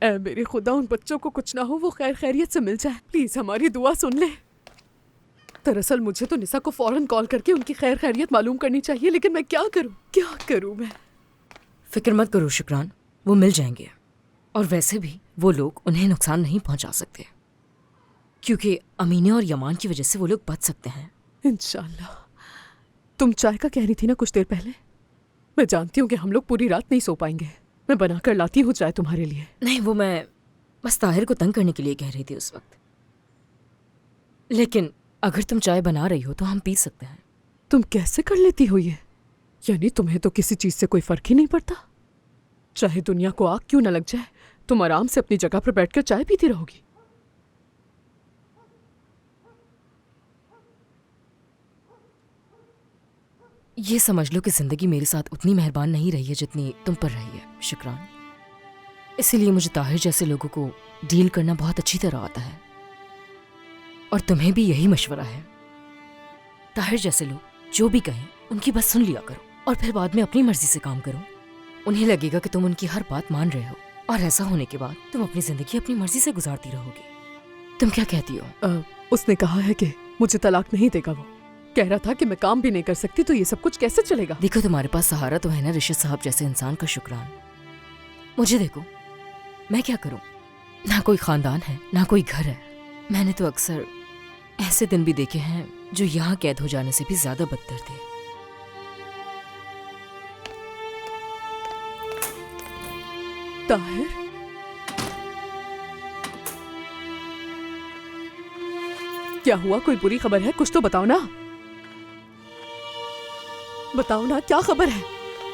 ऐ मेरे खुदा, उन बच्चों को कुछ ना हो, वो खैर खैरियत से मिल जाए। प्लीज हमारी दुआ सुन ले। दरअसल मुझे तो निसा को फौरन कॉल करके उनकी खैर खैरियत मालूम करनी चाहिए, लेकिन मैं क्या करूं मैं। फिक्र मत करो शुक्रान, वो मिल जाएंगे। और वैसे भी वो लोग उन्हें नुकसान नहीं पहुंचा सकते, क्योंकि अमीना और यमान की वजह से वो लोग बच सकते हैं। इंशाल्लाह। तुम चाय का कह रही थी ना कुछ देर पहले। मैं जानती हूँ कि हम लोग पूरी रात नहीं सो पाएंगे। मैं बना कर लाती हूँ चाय तुम्हारे लिए। नहीं, वो मैं बस ताहिर को तंग करने के लिए कह रही थी उस वक्त। लेकिन अगर तुम चाय बना रही हो तो हम पी सकते हैं। तुम कैसे कर लेती हो ये? यानी तुम्हें तो किसी चीज से कोई फर्क ही नहीं पड़ता? चाहे दुनिया को आग क्यों न लग जाए, तुम आराम से अपनी जगह पर बैठकर चाय पीती रहोगी। ये समझ लो कि जिंदगी मेरे साथ उतनी मेहरबान नहीं रही है जितनी तुम पर रही है शुक्रान। इसीलिए मुझे ताहिर जैसे लोगों को डील करना बहुत अच्छी तरह आता है, और तुम्हें भी यही मशवरा है। ताहिर जैसे लोग जो भी कहें उनकी बस सुन लिया करो, और फिर बाद में अपनी मर्जी से काम करो। उन्हें लगेगा कि तुम उनकी हर बात मान रहे हो, और ऐसा होने के बाद तुम अपनी जिंदगी अपनी मर्जी से गुजारती रहोगी। तुम क्या कहती हो? उसने कहा है कि मुझे तलाक नहीं देगा। वो कह रहा था कि मैं काम भी नहीं कर सकती, तो ये सब कुछ कैसे चलेगा? देखो, तुम्हारे पास सहारा तो है ना रिशद साहब जैसे इंसान का। शुक्रान। मुझे देखो, मैं क्या करूं? ना कोई खानदान है, ना कोई घर है। मैंने तो अक्सर ऐसे दिन भी देखे हैं जो यहाँ कैद हो जाने से भी ज्यादा बदतर थे। ताहिर, क्या हुआ? कोई बुरी खबर है? कुछ तो बताओ ना। बताओ ना, क्या खबर है?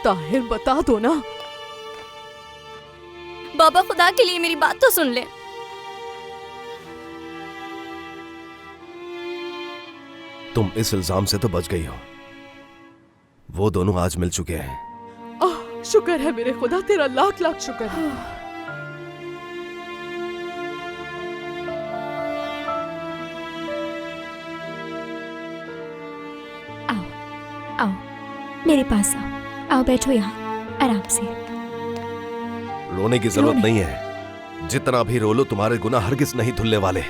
ताहिर, बता दो ना। बाबा, खुदा के लिए मेरी बात तो सुन ले। तुम इस इल्जाम से तो बच गई हो। वो दोनों आज मिल चुके हैं। शुक्र है मेरे खुदा, तेरा लाख लाख शुक्र है। आओ आओ, मेरे पास आओ। आओ, बैठो यहाँ आराम से। रोने की जरूरत नहीं है। जितना भी रो लो, तुम्हारे गुनाह हरगिज नहीं धुलने वाले।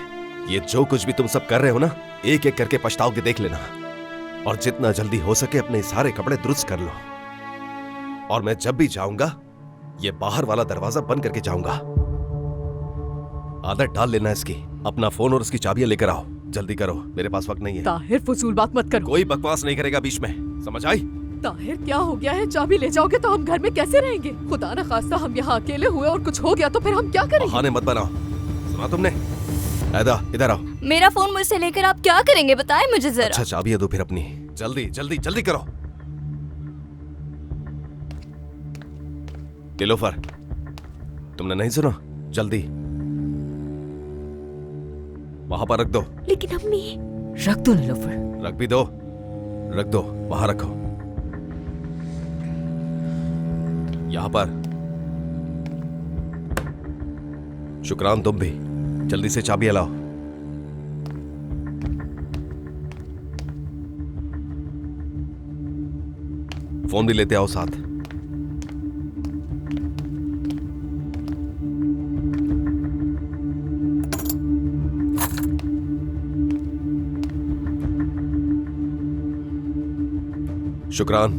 ये जो कुछ भी तुम सब कर रहे हो ना, एक एक करके पछताओगे, देख लेना। और जितना जल्दी हो सके अपने सारे कपड़े दुरुस्त कर लो। और मैं जब भी जाऊंगा, ये बाहर वाला दरवाजा बंद करके जाऊंगा। आदत डाल लेना इसकी। अपना फोन और उसकी चाबियां लेकर आओ। जल्दी करो, मेरे पास वक्त नहीं है। ताहिर, फजूल बात मत करो। कोई बकवास नहीं करेगा बीच में, समझ आई? ताहिर, क्या हो गया है? चाबी ले जाओगे तो हम घर में कैसे रहेंगे? खुदा न खास्ता हम यहाँ अकेले हुए और कुछ हो गया तो फिर हम क्या करेंगे? बहाने मत बनाओ। सुना तुमने? ऐदा, इधर आओ। मेरा फोन मुझसे लेकर आप क्या करेंगे, बताएं मुझे जरा। अच्छा, चाबियां दो फिर अपनी। जल्दी जल्दी जल्दी करो। नीलोफर, तुमने नहीं सुना? जल्दी वहां पर रख दो। लेकिन अम्मी। रख दो नीलोफर। रख भी दो, रख दो, वहां रखो। यहां पर। शुक्रान, तुम भी जल्दी से चाबियां लाओ। फोन भी लेते आओ साथ। शुक्रान,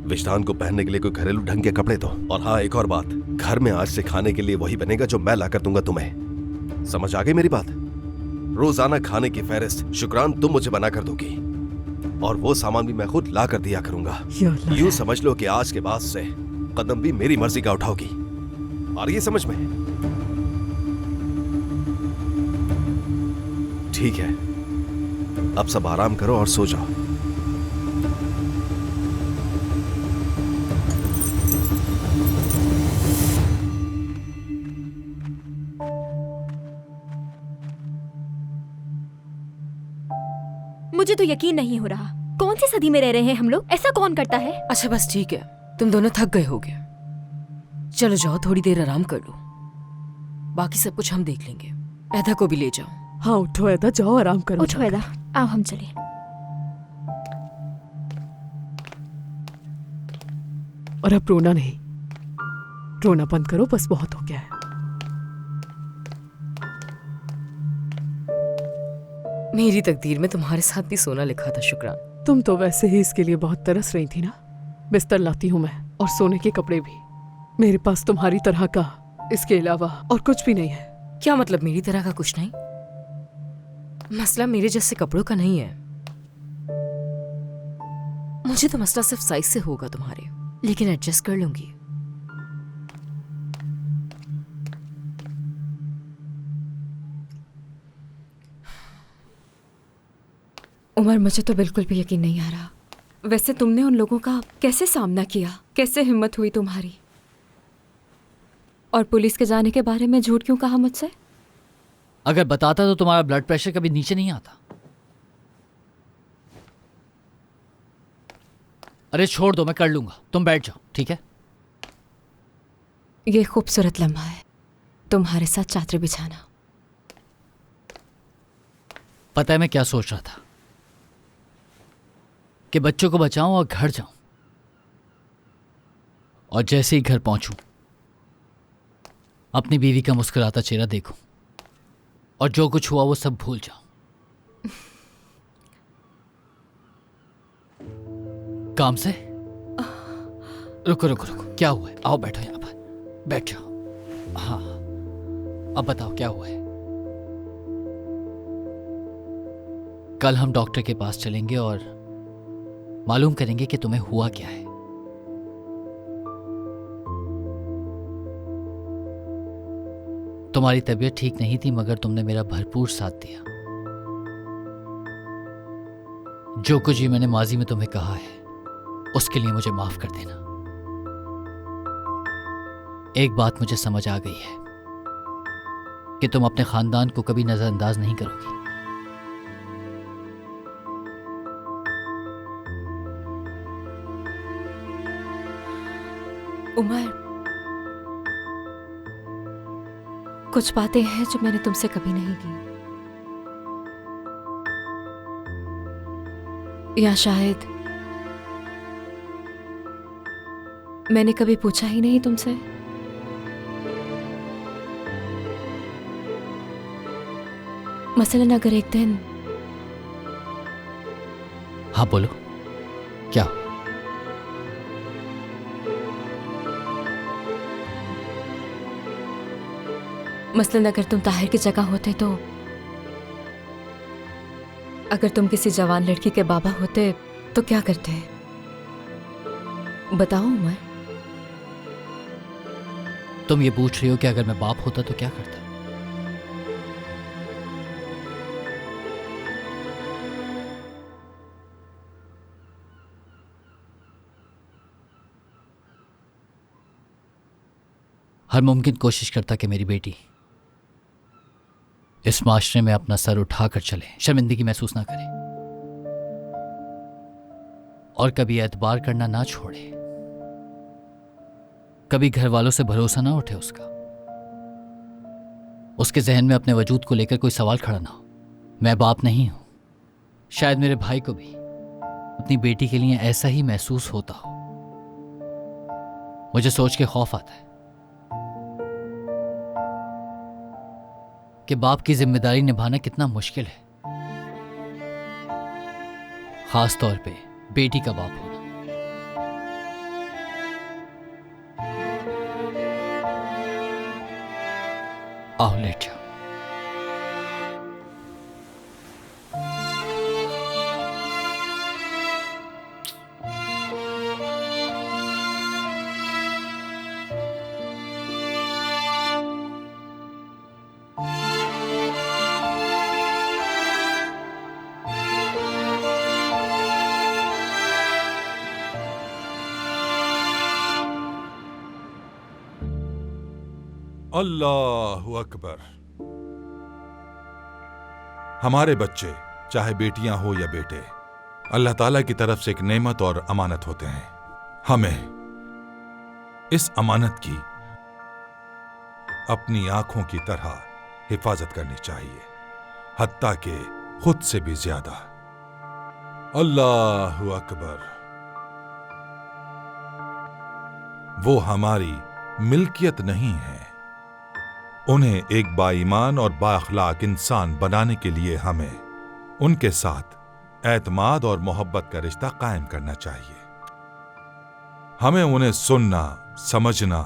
विश्रान को पहनने के लिए कोई घरेलू ढंग के कपड़े दो। और हाँ, एक और बात, घर में आज से खाने के लिए वही बनेगा जो मैं लाकर दूंगा तुम्हें। समझ आ गई मेरी बात? रोजाना खाने की फहरिस्त शुक्रान तुम मुझे बना कर दोगी, और वो सामान भी मैं खुद ला कर दिया करूंगा। यूं समझ लो कि आज के बाद से कदम भी मेरी मर्जी का उठाओगी। और ये समझ में? ठीक है, अब सब आराम करो और सो जाओ। मुझे तो यकीन नहीं हो रहा, कौन सी सदी में रह रहे हैं हम लोग? ऐसा कौन करता है? अच्छा बस ठीक है, तुम दोनों थक गए होगे। चलो जाओ, थोड़ी देर आराम कर लो। बाकी सब कुछ हम देख लेंगे। ऐदा को भी ले जाओ। हाँ, उठो ऐदा, जाओ आराम करो। उठो ऐदा, आओ हम चले। और अब रोना नहीं, रोना बंद करो, बस बहुत हो गया है। मेरी तकदीर में तुम्हारे साथ भी सोना लिखा था शुक्रान। तुम तो वैसे ही इसके लिए बहुत तरस रही थी ना। बिस्तर लाती हूँ मैं, और सोने के कपड़े भी। मेरे पास तुम्हारी तरह का इसके अलावा और कुछ भी नहीं है। क्या मतलब मेरी तरह का कुछ नहीं? मसला मेरे जैसे कपड़ों का नहीं है। मुझे तो मसला सिर्फ साइज से होगा तुम्हारे, लेकिन एडजस्ट कर लूंगी। उमर, मुझे तो बिल्कुल भी यकीन नहीं आ रहा। वैसे तुमने उन लोगों का कैसे सामना किया? कैसे हिम्मत हुई तुम्हारी? और पुलिस के जाने के बारे में झूठ क्यों कहा मुझसे? अगर बताता तो तुम्हारा ब्लड प्रेशर कभी नीचे नहीं आता। अरे छोड़ दो, मैं कर लूंगा, तुम बैठ जाओ, ठीक है? ये खूबसूरत लम्हा है, तुम्हारे साथ चादर बिछाना। पता है मैं क्या सोच रहा था? कि बच्चों को बचाऊं और घर जाऊं, और जैसे ही घर पहुंचूं अपनी बीवी का मुस्कुराता चेहरा देखूं, और जो कुछ हुआ वो सब भूल जाऊं। काम से रुको रुको रुको, क्या हुआ है? आओ बैठो यहां पर, बैठ जाओ। हाँ, अब बताओ क्या हुआ है? कल हम डॉक्टर के पास चलेंगे और मालूम करेंगे कि तुम्हें हुआ क्या है। तुम्हारी तबीयत ठीक नहीं थी, मगर तुमने मेरा भरपूर साथ दिया। जो कुछ भी मैंने माजी में तुम्हें कहा है उसके लिए मुझे माफ कर देना। एक बात मुझे समझ आ गई है कि तुम अपने खानदान को कभी नजरअंदाज नहीं करोगी। उमर, कुछ बातें हैं जो मैंने तुमसे कभी नहीं की, या शायद मैंने कभी पूछा ही नहीं तुमसे। मसलन अगर एक दिन। हाँ बोलो, क्या? मसलन अगर तुम ताहिर की जगह होते तो, अगर तुम किसी जवान लड़की के बाबा होते तो क्या करते? बताओ उमर। तुम ये पूछ रही हो कि अगर मैं बाप होता तो क्या करता? हर मुमकिन कोशिश करता कि मेरी बेटी इस माशरे में अपना सर उठाकर चले, शर्मिंदगी महसूस ना करे, और कभी एतबार करना ना छोड़े, कभी घर वालों से भरोसा ना उठे उसका, उसके जहन में अपने वजूद को लेकर कोई सवाल खड़ा ना हो। मैं बाप नहीं हूं, शायद मेरे भाई को भी अपनी बेटी के लिए ऐसा ही महसूस होता हो। मुझे सोच के खौफ आता है कि बाप की जिम्मेदारी निभाना कितना मुश्किल है, खास तौर पे बेटी का बाप होना। आओ लेट जाओ। अल्लाहु अकबर। हमारे बच्चे, चाहे बेटियां हो या बेटे, अल्लाह ताला की तरफ से एक नेमत और अमानत होते हैं। हमें इस अमानत की अपनी आंखों की तरह हिफाजत करनी चाहिए, हत्ता के खुद से भी ज्यादा। अल्लाहु अकबर। वो हमारी मिल्कियत नहीं है। उन्हें एक बाईमान और बाअखलाक इंसान बनाने के लिए हमें उनके साथ एतमाद और मोहब्बत का रिश्ता कायम करना चाहिए। हमें उन्हें सुनना, समझना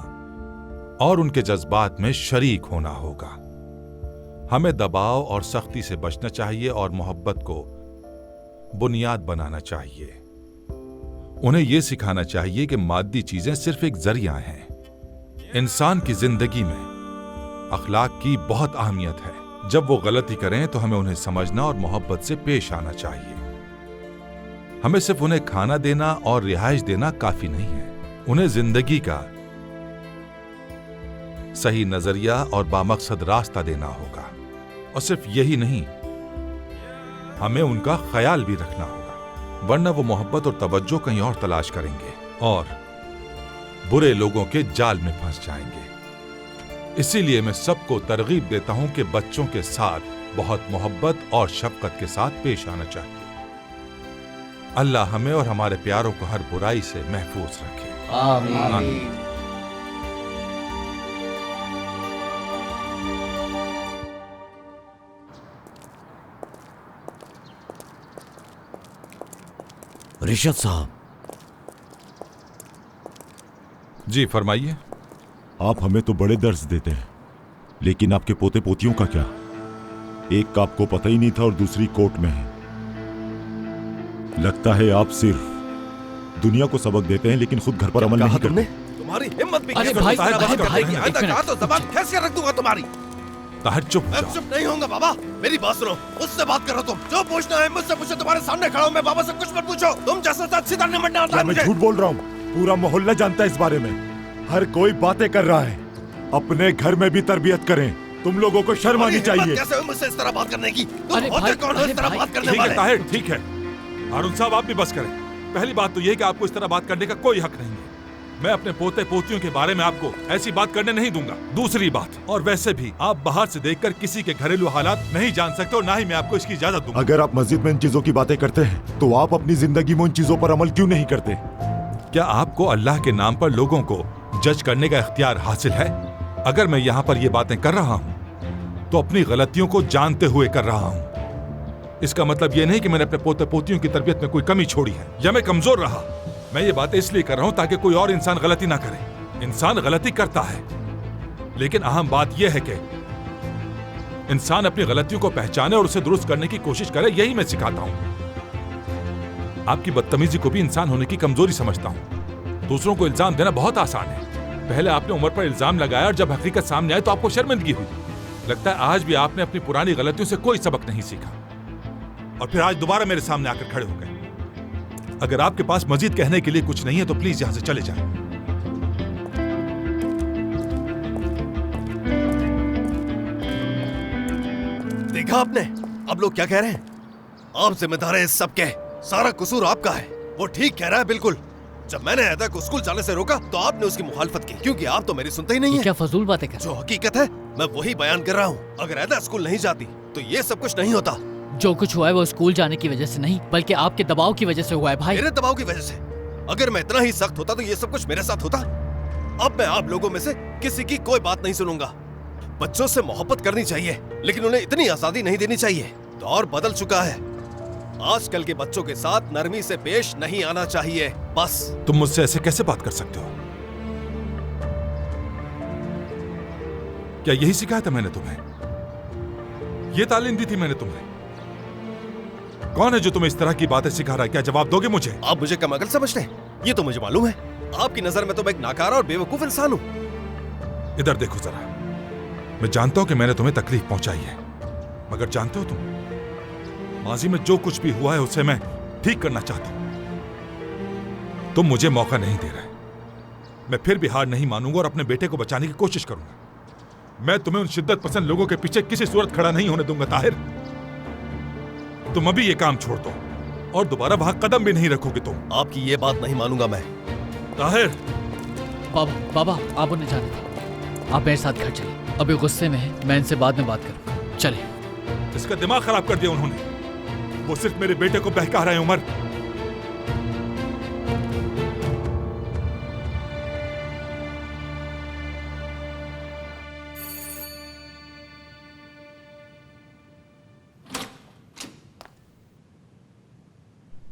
और उनके जज्बात में शरीक होना होगा। हमें दबाव और सख्ती से बचना चाहिए और मोहब्बत को बुनियाद बनाना चाहिए। उन्हें यह सिखाना चाहिए कि मादी चीजें सिर्फ एक जरिया हैं। इंसान की जिंदगी में अखलाक की बहुत अहमियत है। जब वो गलती करें तो हमें उन्हें समझना और मोहब्बत से पेश आना चाहिए। हमें सिर्फ उन्हें खाना देना और रिहाइश देना काफी नहीं है। उन्हें जिंदगी का सही नजरिया और बामकसद रास्ता देना होगा। और सिर्फ यही नहीं, हमें उनका ख्याल भी रखना होगा, वरना वो मोहब्बत और तवज्जो कहीं और तलाश करेंगे और बुरे लोगों के जाल में फंस जाएंगे। इसीलिए मैं सबको तरगीब देता हूं कि बच्चों के साथ बहुत मोहब्बत और शफकत के साथ पेश आना चाहिए। अल्लाह हमें और हमारे प्यारों को हर बुराई से महफूज रखे। आमीन। रिशद साहब, जी फरमाइए। आप हमें तो बड़े दर्स देते हैं, लेकिन आपके पोते पोतियों का क्या? एक का आपको पता ही नहीं था और दूसरी कोर्ट में है। लगता है आप सिर्फ दुनिया को सबक देते हैं लेकिन खुद घर पर अमल नहीं करते। तुम्हारी हिम्मत भी अरे कैसे भाई, होता है अरे बात करने भाई, की? एक आइंदा मिनट। कहा तो जबान कैसे रख दूंगा तुम्हारी। ताहिर चुप मैं जाओ। चुप नहीं होऊंगा बाबा, मेरी बात सुनो। मुझसे बात करो, तुम जो पूछना है मुझसे पूछो। तुम्हारे सामने खड़ा हूं मैं बाबा से, कुछ मत पूछो। तुम जैसा सीधा निमटना आता क्या है मैं मुझे। झूठ बोल रहा हूँ? पूरा मोहल्ला जानता है इस बारे में। हर कोई बातें कर रहा है। अपने घर में भी तरबियत करें। तुम लोगों को शर्म आनी चाहिए। कैसे हुई मुझसे इस तरह बात करने की? तुम अरे होते भाई, कौन हो अरे इस तरह भाई, बात करने ठीक है वाले? ताहिर, ठीक है। हारून साहब, आप भी बस करें। पहली बात तो यह कि आपको इस तरह बात करने का कोई हक नहीं है। मैं अपने पोते पोतियों के बारे में आपको ऐसी बात करने नहीं दूंगा। दूसरी बात, और वैसे भी आप बाहर से देखकर किसी के घरेलू हालात नहीं जान सकते और ना ही मैं आपको इसकी इजाजत दूंगा। अगर आप मस्जिद में इन चीजों की बातें करते हैं तो आप अपनी जिंदगी में उन चीजों पर अमल क्यों नहीं करते? क्या आपको अल्लाह के नाम पर लोगों को जज करने का इख्तियार हासिल है? अगर मैं यहाँ पर ये बातें कर रहा हूँ तो अपनी गलतियों को जानते हुए कर रहा हूँ। इसका मतलब ये नहीं कि मैंने अपने पोते पोतियों की तरबियत में कोई कमी छोड़ी है या मैं कमजोर रहा। मैं ये बातें इसलिए कर रहा हूँ ताकि कोई और इंसान गलती ना करे। इंसान गलती करता है, लेकिन अहम बात यह है कि इंसान अपनी गलतियों को पहचाने और उसे दुरुस्त करने की कोशिश करे। यही मैं सिखाता हूँ। आपकी बदतमीजी को भी इंसान होने की कमजोरी समझता हूँ। दूसरों को इल्जाम देना बहुत आसान है। पहले आपने उमर पर इल्जाम लगाया और जब हकीकत सामने आई तो आपको शर्मिंदगी हुई। लगता है आज भी आपने अपनी पुरानी गलतियों से कोई सबक नहीं सीखा और फिर आज दोबारा मेरे सामने आकर खड़े हो गए। अगर आपके पास मजीद कहने के लिए कुछ नहीं है तो प्लीज यहां से चले जाएं। देखा आपने, अब लोग क्या कह रहे हैं? आप जिम्मेदार हैं इस सब के। सारा कसूर आपका है। वो ठीक कह रहा है बिल्कुल। जब मैंने ऐदा को स्कूल जाने से रोका तो आपने उसकी मुखालफत की, क्योंकि आप तो मेरी सुनते ही नहीं ये है। क्या फजूल बातें कर? जो हकीकत है मैं वही बयान कर रहा हूँ। अगर ऐदा स्कूल नहीं जाती तो ये सब कुछ नहीं होता। जो कुछ हुआ है वो स्कूल जाने की वजह से नहीं, बल्कि आपके दबाव की वजह से हुआ है भाई। मेरे दबाव की वजह से? अगर मैं इतना ही सख्त होता तो ये सब कुछ मेरे साथ होता। अब मैं आप लोगों में से किसी की कोई बात नहीं सुनूंगा। बच्चों से मोहब्बत करनी चाहिए, लेकिन उन्हें इतनी आजादी नहीं देनी चाहिए। दौर बदल चुका है। आजकल के बच्चों के साथ नरमी से पेश नहीं आना चाहिए। बस। तुम मुझसे ऐसे कैसे बात कर सकते हो? क्या यही सिखाया था मैंने तुम्हें? ये तालीम दी थी मैंने तुम्हें? कौन है जो तुम्हें इस तरह की बातें सिखा रहा है? क्या जवाब दोगे मुझे? आप मुझे कम अकल समझते हैं, ये तो मुझे मालूम है। आपकी नजर में तो मैं एक नाकारा और बेवकूफ इंसान हूँ। इधर देखो जरा। मैं जानता हूं कि मैंने तुम्हें तकलीफ पहुंचाई है, मगर जानते हो तुम, माजी में जो कुछ भी हुआ है उसे मैं ठीक करना चाहता हूं। तुम मुझे मौका नहीं दे रहे। मैं फिर भी हार नहीं मानूंगा और अपने बेटे को बचाने की कोशिश करूंगा। मैं तुम्हें उन शिद्दत पसंद लोगों के पीछे किसी सूरत खड़ा नहीं होने दूंगा। ताहिर, तुम अभी ये काम छोड़ दो और दोबारा वहां कदम भी नहीं रखोगे तुम। आपकी ये बात नहीं मानूंगा मैं। ताहिर। बाबा आप उन्हें जाने दो। आप मेरे साथ घर चलिए। अभी गुस्से में है, मैं इनसे बाद में बात करूंगा। चलिए। इसका दिमाग खराब कर दिया उन्होंने। वो सिर्फ मेरे बेटे को बहका रहे हैं उमर।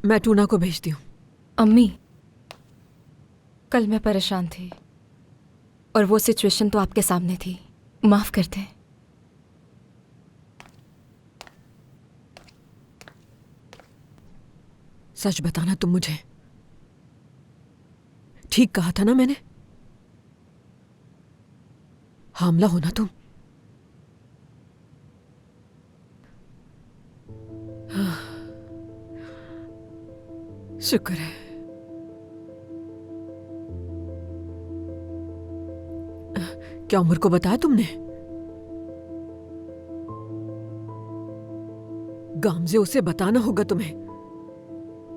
मैं टूना को भेजती हूँ। अम्मी, कल मैं परेशान थी और वो सिचुएशन तो आपके सामने थी। माफ कर दें। सच बताना तुम मुझे, ठीक कहा था ना मैंने? हामला होना तुम? शुक्र है। क्या उमर को बताया तुमने? गामजे, उसे बताना होगा तुम्हें।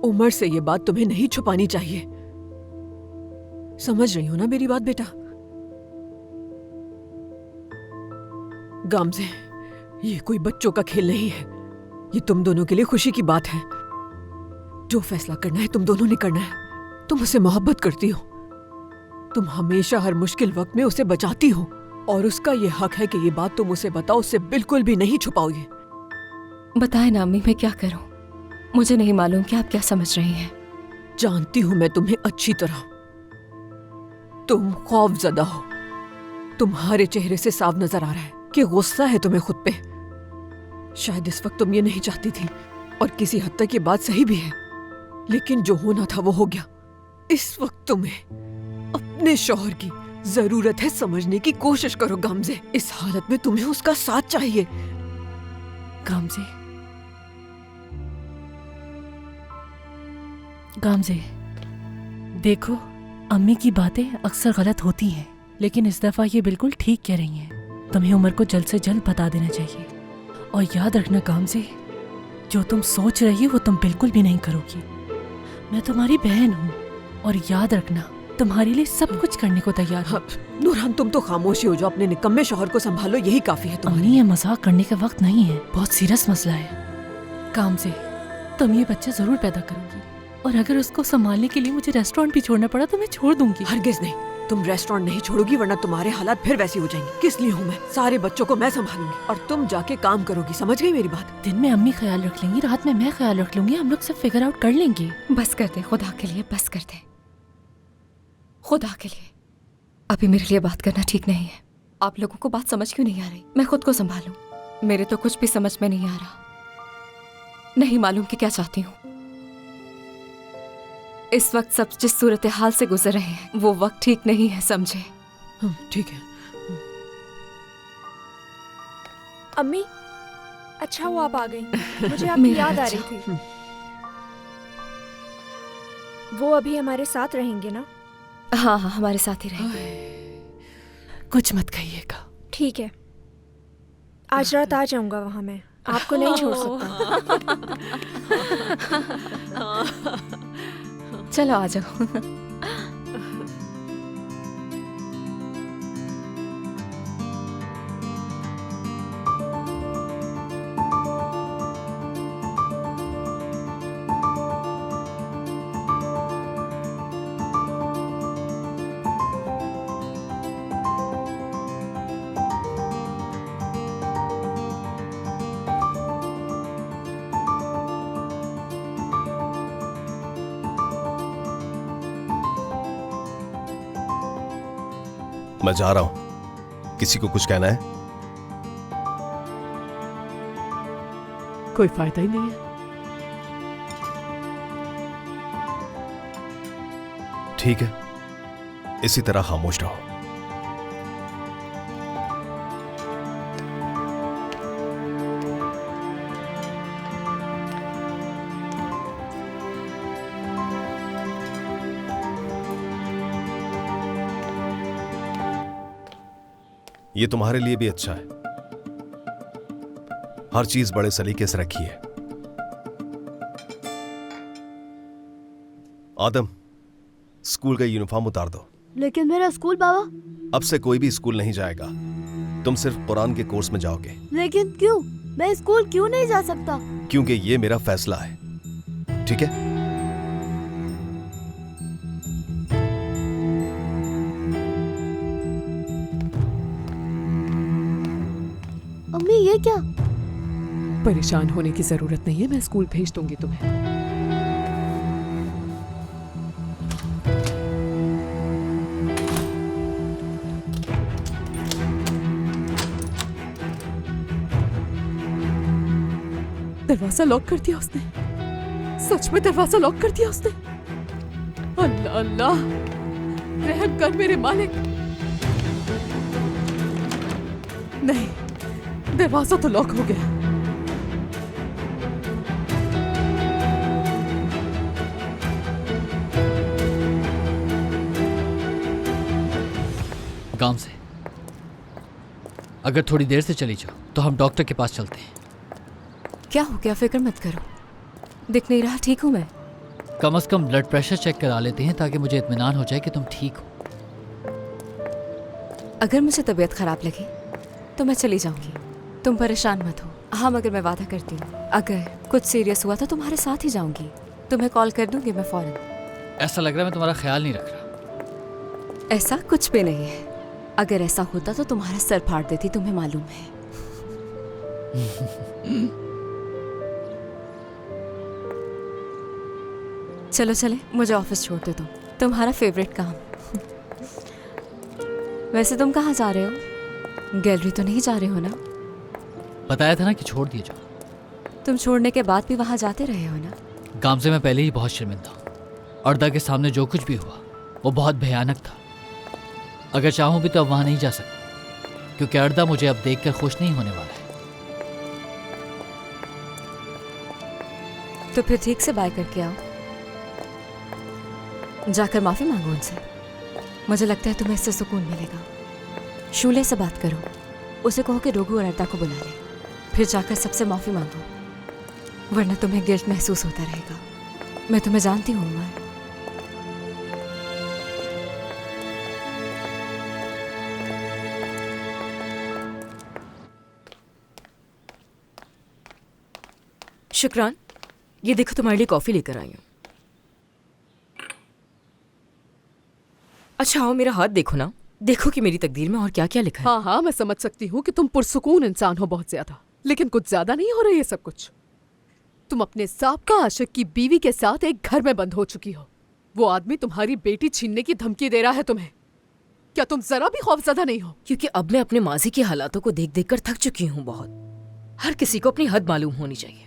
उमर से ये बात तुम्हें नहीं छुपानी चाहिए। समझ रही हो ना मेरी बात बेटा? गामजे, ये कोई बच्चों का खेल नहीं है। ये तुम दोनों के लिए खुशी की बात है। जो फैसला करना है तुम दोनों ने करना है। तुम उसे मोहब्बत करती हो। तुम हमेशा हर मुश्किल वक्त में उसे बचाती हो और उसका ये हक है कि ये बात तुम उसे बताओ, उससे बिल्कुल भी नहीं छुपाओगे। बताए ना अम्मी, मैं क्या करूं? मुझे नहीं मालूम कि आप क्या समझ रही हैं। जानती हूं मैं तुम्हें अच्छी तरह। तुम खौफजदा हो। तुम्हारे चेहरे से साफ नजर आ रहा है कि गुस्सा है तुम्हें खुद पे। शायद इस वक्त तुम ये नहीं चाहती थी और किसी हद तक ये बात सही भी है, लेकिन जो होना था वो हो गया। इस वक्त तुम्हें अपने शौहर की जरूरत है, समझने की कोशिश करो गामजे। इस हालत में तुम्हें उसका साथ चाहिए। गामजे, गामजे, देखो, अम्मी की बातें अक्सर गलत होती हैं, लेकिन इस दफा ये बिल्कुल ठीक कह रही हैं। तुम्हें उमर को जल्द से जल्द बता देना चाहिए। और याद रखना गामजे, जो तुम सोच रही हो वो तुम बिल्कुल भी नहीं करोगी। मैं तुम्हारी बहन हूँ और याद रखना, तुम्हारे लिए सब कुछ करने को तैयार हूँ। नूरहान, तुम तो खामोशी हो जाओ। अपने निकम्मे शौहर को संभालो, यही काफी है तुम्हारे अम्मी, ये मजाक करने का वक्त नहीं है, बहुत सीरियस मसला है। गामजे, तुम ये बच्चा जरूर पैदा करोगी और अगर उसको संभालने के लिए मुझे रेस्टोरेंट भी छोड़ना पड़ा तो मैं छोड़ दूंगी। हरगिज नहीं, तुम रेस्टोरेंट नहीं छोड़ोगी, वरना तुम्हारे हालात फिर वैसी हो जाएंगे। किस लिए हूँ मैं? सारे बच्चों को मैं संभालूंगी और तुम जाके काम करोगी। समझ गई मेरी बात? दिन में अम्मी ख्याल रख लेंगी, रात में मैं ख्याल रख लूंगी। हम लोग सब फिगर आउट कर लेंगे। बस कर दे, खुदा के लिए बस कर दे, खुदा के लिए। अभी मेरे लिए बात करना ठीक नहीं है। आप लोगों को बात समझ क्यों नहीं आ रही? मैं खुद को संभालूं। मेरे तो कुछ भी समझ में नहीं आ रहा। नहीं मालूम कि क्या चाहती हूँ। इस वक्त सब जिस सूरत हाल से गुजर रहे हैं वो वक्त ठीक नहीं है, समझे? ठीक है। अम्मी, अच्छा हुआ आप आ गई। मुझे आपकी याद आ रही थी। वो अभी हमारे साथ रहेंगे ना? हाँ हाँ, हमारे साथ ही रहेंगे। कुछ मत कहिएगा। ठीक है, आज रात आ जाऊंगा वहां। मैं आपको नहीं छोड़ सकता। चलो आ जाओ। मैं जा रहा हूं। किसी को कुछ कहना है? कोई फायदा ही नहीं है। ठीक है, इसी तरह खामोश रहो। ये तुम्हारे लिए भी अच्छा है। हर चीज बड़े सलीके से रखी है। आदम, स्कूल का यूनिफॉर्म उतार दो। लेकिन मेरा स्कूल बाबा। अब से कोई भी स्कूल नहीं जाएगा। तुम सिर्फ कुरान के कोर्स में जाओगे। लेकिन क्यों? मैं स्कूल क्यों नहीं जा सकता? क्योंकि ये मेरा फैसला है। ठीक है? अम्मी, ये क्या? परेशान होने की जरूरत नहीं है, मैं स्कूल भेज दूंगी तुम्हें। दरवाजा लॉक कर दिया उसने। सच में दरवाजा लॉक कर दिया उसने। अल्लाह अल्लाह, रहम कर मेरे मालिक। नहीं, दरवाजा तो लॉक हो गया। गांव से अगर थोड़ी देर से चली जाओ तो हम डॉक्टर के पास चलते हैं। क्या हो गया? फिक्र मत करो, दिख नहीं रहा, ठीक हूँ मैं। कम से कम ब्लड प्रेशर चेक करा लेते हैं ताकि मुझे इत्मीनान हो जाए कि तुम ठीक हो। अगर मुझे तबीयत खराब लगी तो मैं चली जाऊंगी, तुम परेशान मत हो। हाँ, मगर मैं वादा करती हूँ अगर कुछ सीरियस हुआ तो तुम्हारे साथ ही जाऊंगी, तुम्हें कॉल कर दूंगी मैं फौरन। ऐसा लग रहा है मैं तुम्हारा ख्याल नहीं रख रहा। ऐसा कुछ भी नहीं है, अगर ऐसा होता तो तुम्हारा सर फाड़ देती, तुम्हें मालूम है। चलो चले, मुझे ऑफिस छोड़ दो तुम्हारा फेवरेट काम। वैसे तुम कहाँ जा रहे हो? गैलरी तो नहीं जा रहे हो ना? बताया था ना कि छोड़ दिए जाओ। तुम छोड़ने के बाद भी वहाँ जाते रहे हो ना? गांव से मैं पहले ही बहुत शर्मिंदा हूँ। अर्दा के सामने जो कुछ भी हुआ वो बहुत भयानक था। अगर चाहूँ भी तो अब वहाँ नहीं जा सकता, क्योंकि अर्दा मुझे अब देखकर खुश नहीं होने वाला है। तो फिर ठीक से बाय करके आओ, जाकर माफी मांगो उनसे। मुझे लगता है तुम्हें इससे सुकून मिलेगा। शूले से बात करो, उसे कहो कि रोगू और अर्दा को बुला ले, फिर जाकर सबसे माफी मांगो, वरना तुम्हें गिल्ट महसूस होता रहेगा। मैं तुम्हें जानती हूँ उमर। शुक्रान, ये देखो तुम्हारे लिए कॉफी लेकर आई हूँ। अच्छा आओ मेरा हाथ देखो ना, देखो कि मेरी तकदीर में और क्या क्या लिखा है। हाँ हाँ, मैं समझ सकती हूँ कि तुम पुरसुकून इंसान हो बहुत ज्यादा, लेकिन कुछ ज्यादा नहीं हो रहा ये सब कुछ। तुम अपने साबका आशिक की बीवी के साथ एक घर में बंद हो चुकी हो। वो आदमी तुम्हारी बेटी छीनने की धमकी दे रहा है तुम्हें। क्या तुम जरा भी खौफजदा नहीं हो? क्योंकि अब मैं अपने माजी के हालातों को देख देख कर थक चुकी हूँ बहुत। हर किसी को अपनी हद मालूम होनी चाहिए।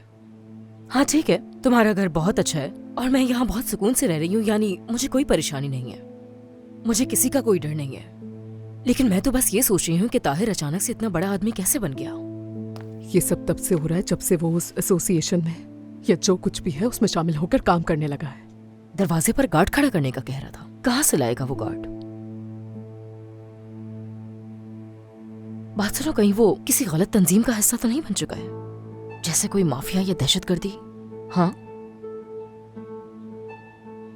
हाँ ठीक है, तुम्हारा घर बहुत अच्छा है और मैं यहाँ बहुत सुकून से रह रही हूँ, यानी मुझे कोई परेशानी नहीं है, मुझे किसी का कोई डर नहीं है। लेकिन मैं तो बस ये सोच रही हूँ कि ताहिर अचानक से इतना बड़ा आदमी कैसे बन गया। ये सब तब से हो रहा है जब से वो उस एसोसिएशन में या जो कुछ भी है उसमें शामिल होकर काम करने लगा है। दरवाजे पर गार्ड खड़ा करने का कह रहा था, कहाँ से लाएगा वो गार्ड? बात सुनो, कहीं वो किसी गलत तंजीम का हिस्सा तो नहीं बन चुका है, जैसे कोई माफिया या दहशतगर्दी? हाँ,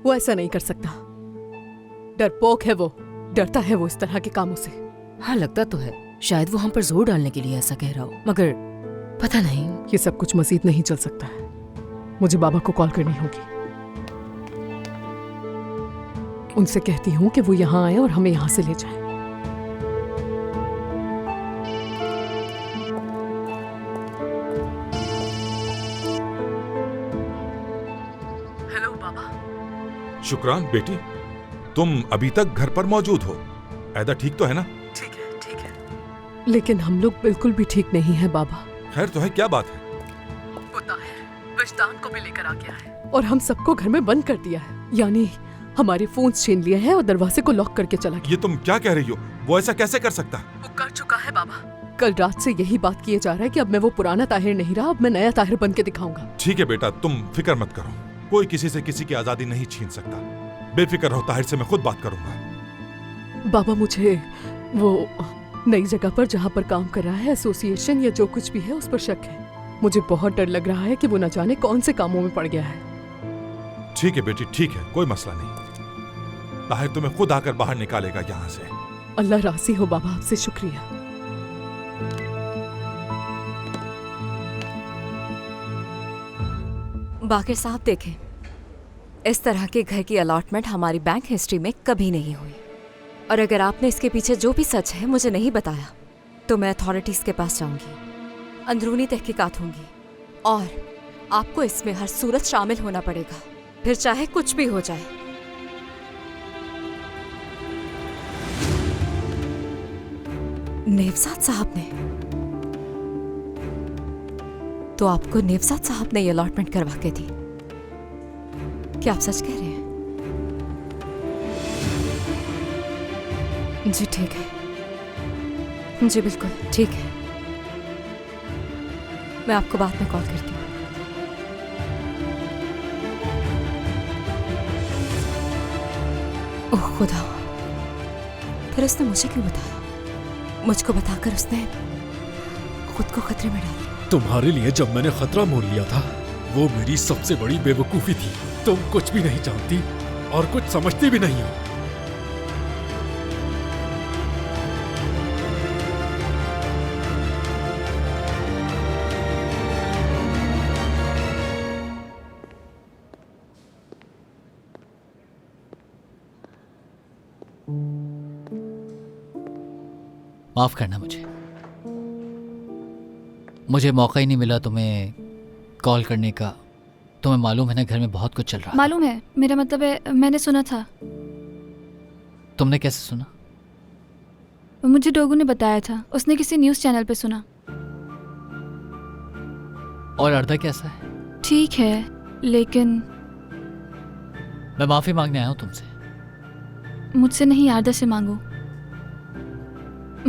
वो ऐसा नहीं कर सकता, डरपोक है वो, डरता है वो इस तरह के कामों से। हाँ लगता तो है, शायद वो हम पर जोर डालने के लिए ऐसा कह रहा हो, मगर पता नहीं। ये सब कुछ मजीद नहीं चल सकता है, मुझे बाबा को कॉल करनी होगी। उनसे कहती हूँ कि वो यहाँ आए और हमें यहाँ से ले जाए। हेलो बाबा। शुक्रान बेटी, तुम अभी तक घर पर मौजूद हो। ऐदा ठीक तो है ना? ठीक है, ठीक है। लेकिन हम लोग बिल्कुल भी ठीक नहीं है बाबा। खैर तो है, क्या बात है? विजदान को भी लेकर आ गया है और हम सबको घर में बंद कर दिया है, यानी हमारे फोन छीन लिए हैं और दरवाजे को लॉक करके चला गया। ये तुम क्या कह रही हो? वो ऐसा कैसे कर सकता? वो कर चुका है बाबा। कल रात से यही बात किए जा रहा है कि अब मैं वो पुराना ताहिर नहीं रहा, अब मैं नया ताहिर बन के दिखाऊंगा। ठीक है बेटा, तुम फिक्र मत करो, कोई किसी से किसी की आजादी नहीं छीन सकता। बेफिक्र रहो, ताहिर से मैं खुद बात करूंगा। बाबा मुझे वो नई जगह पर जहाँ पर काम कर रहा है एसोसिएशन या जो कुछ भी है उस पर शक है। मुझे बहुत डर लग रहा है कि वो न जाने कौन से कामों में पड़ गया है। ठीक है बेटी, ठीक है, कोई मसला नहीं। ताहिर तुम्हें खुद आकर बाहर निकालेगा यहाँ से। अल्लाह राज़ी हो बाबा, आपसे शुक्रिया। बाकिर साहब देखें, इस तरह के घर की अलॉटमेंट हमारी बैंक हिस्ट्री में कभी नहीं हुई, और अगर आपने इसके पीछे जो भी सच है मुझे नहीं बताया तो मैं अथॉरिटीज के पास जाऊंगी, अंदरूनी तहकीकात होंगी और आपको इसमें हर सूरत शामिल होना पड़ेगा, फिर चाहे कुछ भी हो जाए। नेवजाद साहब ने तो आपको नेवसाद साहब ने ये अलॉटमेंट करवा के दी? क्या आप सच कह रहे हैं? जी ठीक है, जी बिल्कुल ठीक है। मैं आपको बाद में कॉल करती हूँ। ओह खुदा, फिर उसने मुझे क्यों बताया? मुझको बताकर उसने खुद को खतरे में डाला। तुम्हारे लिए जब मैंने खतरा मोल लिया था, वो मेरी सबसे बड़ी बेवकूफी थी। तुम कुछ भी नहीं जानती और कुछ समझती भी नहीं हो। माफ करना मुझे मौका ही नहीं मिला तुम्हें कॉल करने का। तुम्हें मालूम है ना, घर में बहुत कुछ चल रहा है। मालूम है, मेरा मतलब है मैंने सुना था। तुमने कैसे सुना? मुझे डोगू ने बताया था, उसने किसी न्यूज़ चैनल पे सुना। और अर्दा कैसा है? ठीक है, लेकिन मैं माफी मांगने आया हूँ तुमसे। मुझसे नहीं, आरदा से मांगो।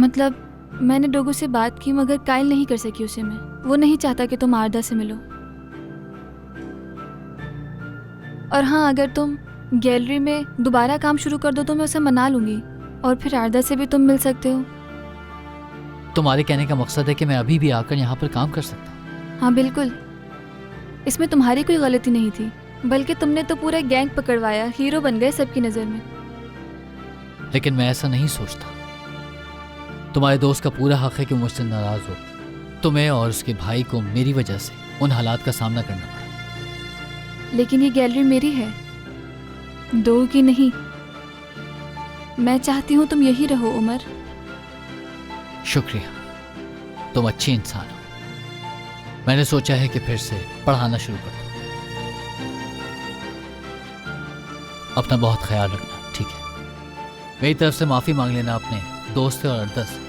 मतलब मैंने डोगू से बात की मगर कायल नहीं कर सकी उसे मैं। वो नहीं चाहता कि तुम आरदा से मिलो। और हाँ, अगर तुम गैलरी में दोबारा काम शुरू कर दो तो मैं उसे मना लूंगी और फिर आरदा से भी तुम मिल सकते हो। तुम्हारे कहने का मकसद है कि मैं अभी भी आकर यहाँ पर काम कर सकता हूँ? हाँ बिल्कुल, इसमें तुम्हारी कोई गलती नहीं थी, बल्कि तुमने तो पूरा गैंग पकड़वाया, हीरो बन गए सबकी नज़र में। लेकिन मैं ऐसा नहीं सोचता। तुम्हारे दोस्त का पूरा हक है कि मुझसे नाराज हो। तुम्हें और उसके भाई को मेरी वजह से उन हालात का सामना करना पड़ा। लेकिन ये गैलरी मेरी है, दो की नहीं। मैं चाहती हूँ तुम यही रहो उमर। शुक्रिया, तुम अच्छी इंसान हो। मैंने सोचा है कि फिर से पढ़ाना शुरू कर दूं। अपना बहुत ख्याल रखना, ठीक है? मेरी तरफ से माफी मांग लेना अपने दोस्त और अर्दा से।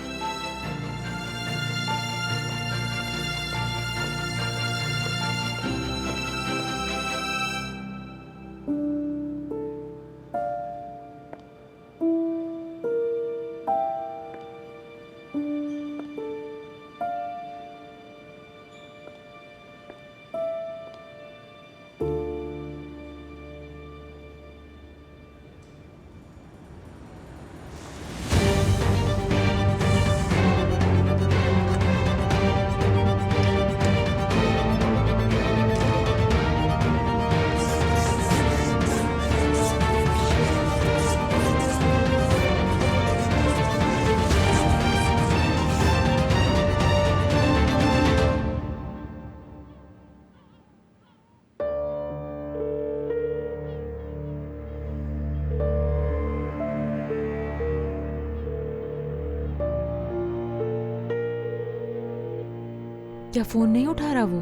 क्या फोन नहीं उठा रहा वो?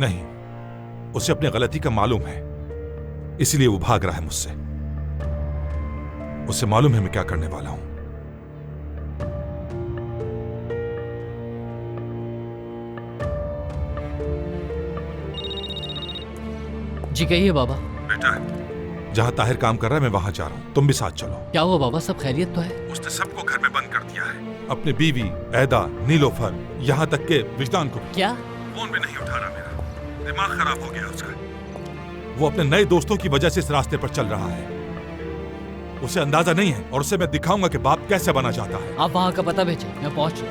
नहीं, उसे अपनी गलती का मालूम है, इसलिए वो भाग रहा है मुझसे। उसे मालूम है मैं क्या करने वाला हूं। जी कहिए बाबा। बेटा, जहां ताहिर काम कर रहा है मैं वहां जा रहा हूं, तुम भी साथ चलो। क्या हुआ बाबा, सब खैरियत तो है? उसने सबको घर में बंद कर दिया है, अपनी बीवी, ऐदा, नीलोफर, यहाँ तक के विजदान को। क्या? फोन भी नहीं उठा रहा मेरा, दिमाग खराब हो गया उसका। वो अपने नए दोस्तों की वजह से इस रास्ते पर चल रहा है। उसे अंदाजा नहीं है और उसे मैं दिखाऊंगा कि बाप कैसे बना जाता है। आप वहां का पता भेजें, मैं पहुंच